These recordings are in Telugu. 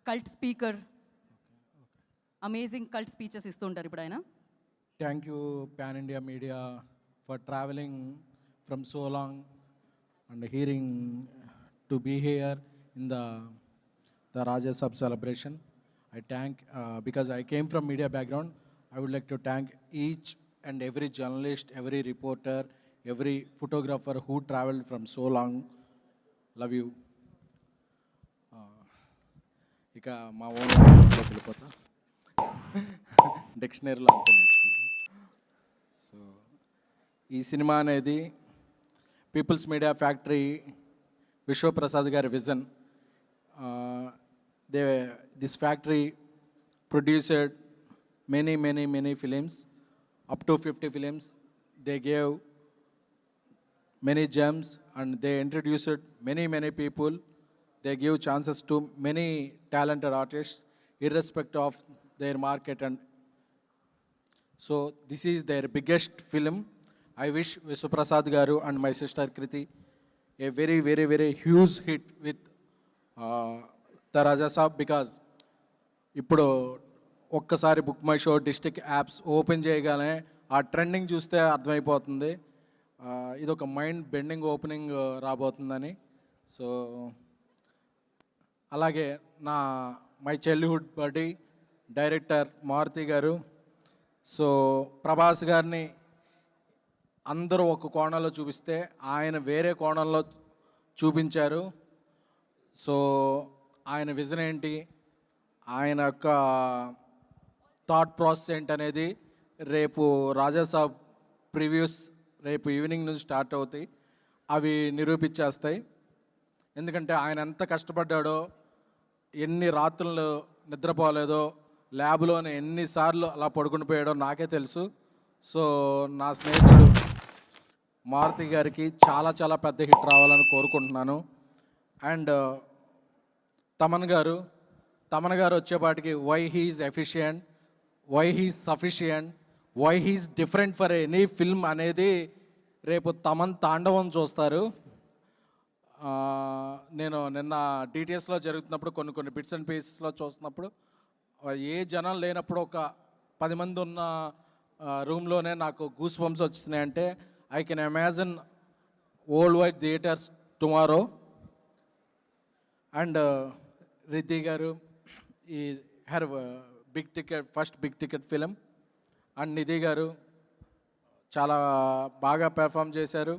Cult speaker, amazing cult speeches ఇస్తుంటారు ఇప్పుడు ఆయన. Thank you, Pan India Media, for traveling from so long and hearing to be here in the Rajya Sab celebration. I thank, because I came from media background, I would like to thank each and every journalist, every reporter, every photographer who traveled from so long. Love you. ఇక మా ఓన్ లాంగ్వేజ్లోకి వెళ్ళిపోతా. డిక్షనరీలో అంతా నేర్చుకున్నాను. సో ఈ సినిమా అనేది పీపుల్స్ మీడియా ఫ్యాక్టరీ విశ్వప్రసాద్ గారి vision. This factory produced many films, up to 50 films. They gave many gems and they introduced many people. They give chances to many talented artists irrespective of their market, and so this is their biggest film. I wish Vishwaprasad Garu and my sister Kriti a very huge hit with the Raja Saab, because ఇప్పుడు ఒక్కసారి book my show district apps open చేయగానే ఆ ట్రెండింగ్ చూస్తే అర్థమైపోతుంది ఇది ఒక మైండ్ బెండింగ్ ఓపెనింగ్ రాబోతుందని. సో అలాగే మై చైల్డ్హుడ్ బడ్డీ డైరెక్టర్ మారుతి గారు. సో ప్రభాస్ గారిని అందరూ ఒక కోణంలో చూపిస్తే ఆయన వేరే కోణంలో చూపించారు. సో ఆయన విజన్ ఏంటి, ఆయన యొక్క థాట్ ప్రాసెస్ ఏంటనేది రేపు రాజాసాబ్ ప్రివ్యూస్ రేపు ఈవినింగ్ నుంచి స్టార్ట్ అవుతాయి, అవి నిరూపించేస్తాయి. ఎందుకంటే ఆయన ఎంత కష్టపడ్డాడో, ఎన్ని రాత్రులు నిద్రపోలేదో, ల్యాబ్లోనే ఎన్నిసార్లు అలా పడుకుని పోయాడో నాకే తెలుసు. సో నా స్నేహితుడు మారుతి గారికి చాలా పెద్ద హిట్ రావాలని కోరుకుంటున్నాను. అండ్ తమన్ గారు వచ్చేపాటికి why he is efficient, why he is sufficient, why he is different for any film అనేది రేపు తమన్ తాండవం చూస్తారు. నేను నిన్న డిటిఎస్లో జరుగుతున్నప్పుడు కొన్ని బిట్స్ అండ్ పీసెస్లో చూస్తున్నప్పుడు ఏ జనం లేనప్పుడు ఒక 10 మంది ఉన్న రూమ్లోనే నాకు గూస్ బంప్స్ వచ్చినాయంటే I can imagine world wide theatres tomorrow. And Riddhi గారు ఈ her first big ticket film. And Nidhi గారు చాలా బాగా పెర్ఫామ్ చేశారు.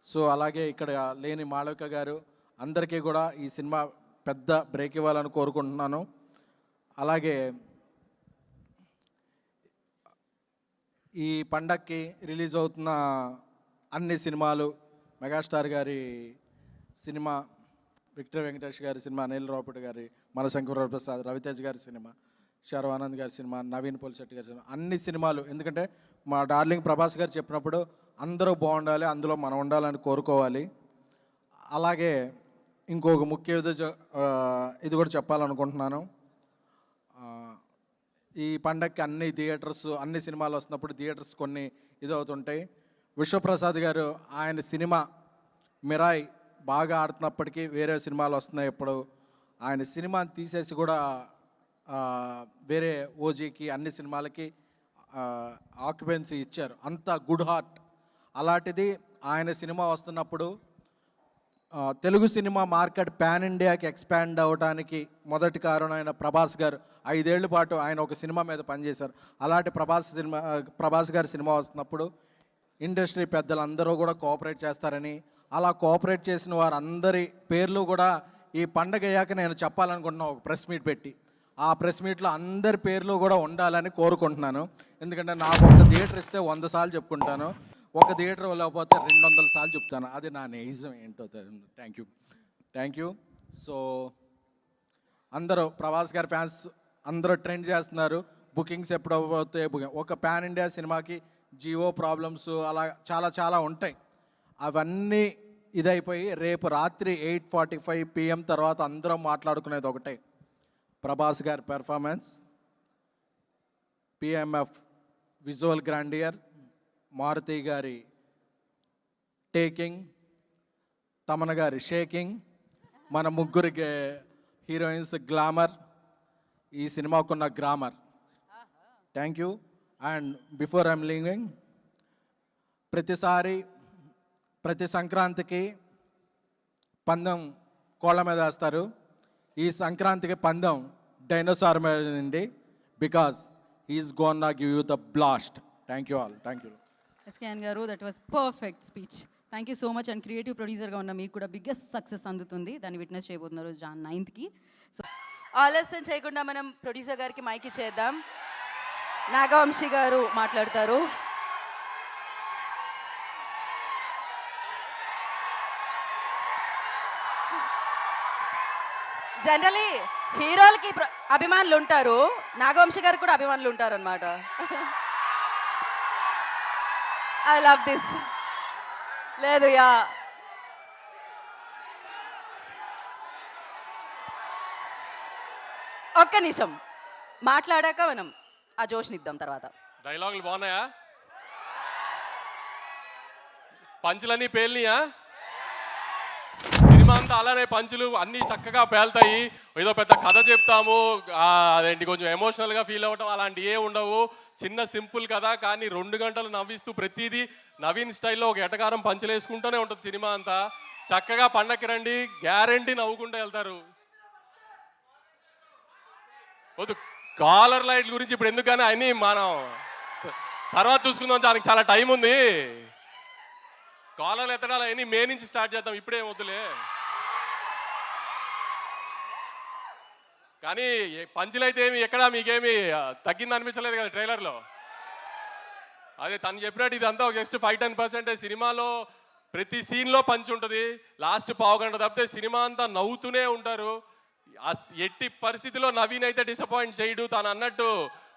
సో అలాగే ఇక్కడ లేని మాళవిక గారు, అందరికీ కూడా ఈ సినిమా పెద్ద బ్రేక్ ఇవ్వాలని కోరుకుంటున్నాను. అలాగే ఈ పండక్కి రిలీజ్ అవుతున్న అన్ని సినిమాలు, మెగాస్టార్ గారి సినిమా, విక్టర్ వెంకటేష్ గారి సినిమా, అనిల్ రావుపూడి గారి, మనశంకర ప్రసాద్, రవితేజ్ గారి సినిమా, శర్వానంద్ గారి సినిమా, నవీన్ పోలిశెట్టి గారి సినిమా, అన్ని సినిమాలు. ఎందుకంటే మా డార్లింగ్ ప్రభాస్ గారు చెప్పినప్పుడు అందరూ బాగుండాలి, అందులో మనం ఉండాలని కోరుకోవాలి. అలాగే ఇంకొక ముఖ్య ఇది కూడా చెప్పాలనుకుంటున్నాను. ఈ పండగకి అన్ని సినిమాలు వస్తున్నప్పుడు థియేటర్స్ కొన్ని ఇదవుతుంటాయి. విశ్వప్రసాద్ గారు ఆయన సినిమా మిరాయ్ బాగా ఆడుతున్నప్పటికీ వేరే సినిమాలు వస్తున్నాయి. ఇప్పుడు ఆయన సినిమాని తీసేసి కూడా వేరే ఓజీకి అన్ని సినిమాలకి ఆక్యుపెన్సీ ఇచ్చారు. అంత గుడ్ హార్ట్. అలాంటిది ఆయన సినిమా వస్తున్నప్పుడు తెలుగు సినిమా మార్కెట్ పాన్ ఇండియాకి ఎక్స్పాండ్ అవ్వడానికి మొదటి కారణం ఆయన ప్రభాస్ గారు. 5 ఏళ్ల పాటు ఆయన ఒక సినిమా మీద పనిచేశారు. అలాంటి ప్రభాస్ గారి సినిమా వస్తున్నప్పుడు ఇండస్ట్రీ పెద్దలు అందరూ కూడా కోఆపరేట్ చేస్తారని, అలా కోఆపరేట్ చేసిన వారందరి పేర్లు కూడా ఈ పండగ అయ్యాక నేను చెప్పాలనుకుంటున్నాను ఒక ప్రెస్ మీట్ పెట్టి. ఆ ప్రెస్ మీట్లో అందరి పేర్లు కూడా ఉండాలని కోరుకుంటున్నాను. ఎందుకంటే నాకు ఒక థియేటర్ ఇస్తే 100 సార్లు చెప్పుకుంటాను, ఒక థియేటర్ లేకపోతే 200 సార్లు చెప్తాను. అది నా నిజం ఏంటో. Thank you. సో అందరూ ప్రభాస్ గారి ఫ్యాన్స్ అందరూ ట్రెండ్ చేస్తున్నారు, బుకింగ్స్ ఎప్పుడు అవ్వబోతే ఒక పాన్ ఇండియా సినిమాకి జియో ప్రాబ్లమ్స్ అలా చాలా ఉంటాయి. అవన్నీ ఇదైపోయి రేపు రాత్రి 8:45 PM తర్వాత అందరం మాట్లాడుకునేది ఒకటే, ప్రభాస్ గారి performance, PMF visual grandeur, Maruthi గారి టేకింగ్, తమన్ గారి షేకింగ్, మన ముగ్గురికి హీరోయిన్స్ గ్లామర్, ఈ సినిమాకున్న grammar. Thank you. And before I'm leaving, ప్రతి సంక్రాంతికి పందెం కోళ్ళ మీద వేస్తారు. ఈ సంక్రాంతికి పందెం డైనోసార్ మీద ఉంది. Because he's gonna give you the blast. Thank you all. Thank you. SKN గారు, that was perfect speech. Thank you so much. And creative ప్రొడ్యూసర్గా ఉన్న మీకు కూడా బిగ్గెస్ట్ సక్సెస్ అందుతుంది. దాన్ని విట్నెస్ చేయబోతున్నారు జాన్ 9th. సో ఆలస్యం చేయకుండా మనం ప్రొడ్యూసర్ గారికి మైక్ ఇచ్చేద్దాం. నాగవంశీ గారు మాట్లాడతారు. జనరలీ హీరోలకి అభిమానులు ఉంటారు, నాగవంశీ గారికి కూడా అభిమానులు ఉంటారు అనమాట. I love this. లేదు యా, ఒక్క నిమిషం మాట్లాడాక మనం ఆ జోష్ని ఇద్దాం. తర్వాత డైలాగులు బాగున్నాయా? పంచులన్నీ పేలినాయా? సినిమా అంతా అలానే పంచులు అన్నీ చక్కగా పేలుతాయి. ఏదో పెద్ద కథ చెప్తాము, అదేంటి కొంచెం ఎమోషనల్గా ఫీల్ అవ్వటం అలాంటి ఏ ఉండవు. చిన్న సింపుల్ కథ, కానీ 2 గంటలు నవ్విస్తూ ప్రతిదీ నవీన్ స్టైల్లో ఒక ఎటకారం పంచులు వేసుకుంటూనే ఉంటుంది సినిమా అంతా. చక్కగా పండక్కి రండి, గ్యారంటీ నవ్వుకుంటూ వెళ్తారు. వద్దు, కాలర్ లైట్ గురించి ఇప్పుడు ఎందుకని అన్నీ మనం తర్వాత చూసుకుందాం, దానికి చాలా టైం ఉంది. కాలర్లు ఎత్తడాలు అవన్నీ మే నుంచి స్టార్ట్ చేద్దాం, ఇప్పుడేం వద్దులే. కానీ పంచులైతే ఏమి ఎక్కడా మీకేమి తగ్గింది అనిపించలేదు కదా ట్రైలర్లో. అదే తను చెప్పినట్టు ఇదంతా జస్ట్ 5-10%. సినిమాలో ప్రతి సీన్లో పంచ్ ఉంటుంది. లాస్ట్ పావుగంట తప్పితే సినిమా అంతా నవ్వుతూనే ఉంటారు. ఎట్టి పరిస్థితిలో నవీన్ అయితే డిసప్పాయింట్ చేయడు. తాను అన్నట్టు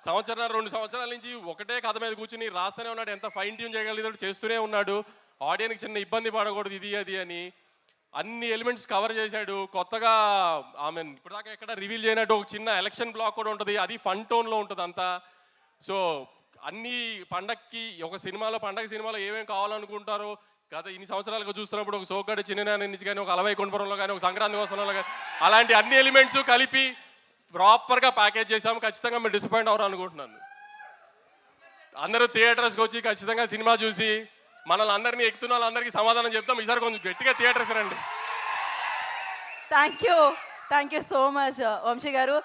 1-2 సంవత్సరాల నుంచి ఒకటే కథ మీద కూర్చుని రాస్తూనే ఉన్నాడు. ఎంత ఫైన్ ట్యూన్ చేయగలిగాడు చేస్తూనే ఉన్నాడు. ఆడియన్కి చిన్న ఇబ్బంది పడకూడదు ఇది అది అని అన్ని ఎలిమెంట్స్ కవర్ చేశాడు. కొత్తగా ఆమె ఇప్పటిదాకా ఎక్కడ రివీల్ చేయనట్టు ఒక చిన్న ఎలక్షన్ బ్లాక్ కూడా ఉంటుంది, అది ఫన్ టోన్లో ఉంటుంది అంతా. సో అన్ని పండక్కి ఒక సినిమాలో పండగ సినిమాలో ఏమేమి కావాలనుకుంటారో గత ఇన్ని సంవత్సరాలుగా చూస్తున్నప్పుడు ఒక సోగ్గాడి చిన్న నుంచి కానీ, ఒక అలవై కొండపురంలో కానీ, ఒక సంక్రాంతి కోసంలో కానీ అలాంటి అన్ని ఎలిమెంట్స్ కలిపి ప్రాపర్గా ప్యాకేజ్ చేసాము. ఖచ్చితంగా మీరు డిసప్పాయింట్ అవ్వరు అనుకుంటున్నాను. అందరూ థియేటర్స్కి వచ్చి ఖచ్చితంగా సినిమా చూసి మనల్ని అందరినీ ఎక్కుతున్న వాళ్ళందరికీ సమాధానం చెప్తాం. ఈసారి కొంచెం గట్టిగా థియేటర్స్ రండి. Thank you so much Vamsi గారు.